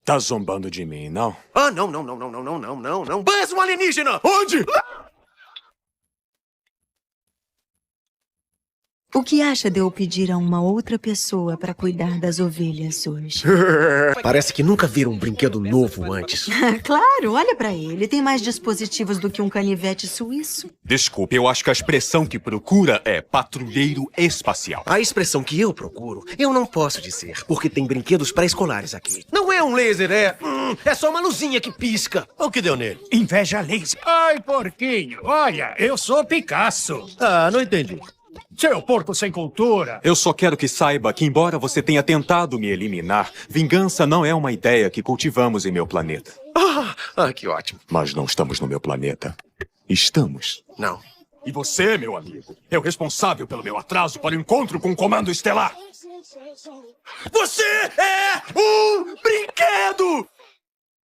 Tá zombando de mim, não? Ah, não, não, não, não, não, não, não, não, não. Buzz, um alienígena! Onde? O que acha de eu pedir a uma outra pessoa para cuidar das ovelhas hoje? Parece que nunca viram um brinquedo novo antes. Claro, olha pra ele. Tem mais dispositivos do que um canivete suíço. Desculpe, eu acho que a expressão que procura é patrulheiro espacial. A expressão que eu procuro, eu não posso dizer, porque tem brinquedos pré-escolares aqui. Não é um laser, é só uma luzinha que pisca. O que deu nele? Inveja laser. Ai, porquinho, olha, eu sou Picasso. Ah, não entendi. Seu porco sem cultura. Eu só quero que saiba que, embora você tenha tentado me eliminar, vingança não é uma ideia que cultivamos em meu planeta. Que ótimo. Mas não estamos no meu planeta. Estamos. Não. E você, meu amigo, é o responsável pelo meu atraso para o encontro com o Comando Estelar. Você é um brinquedo!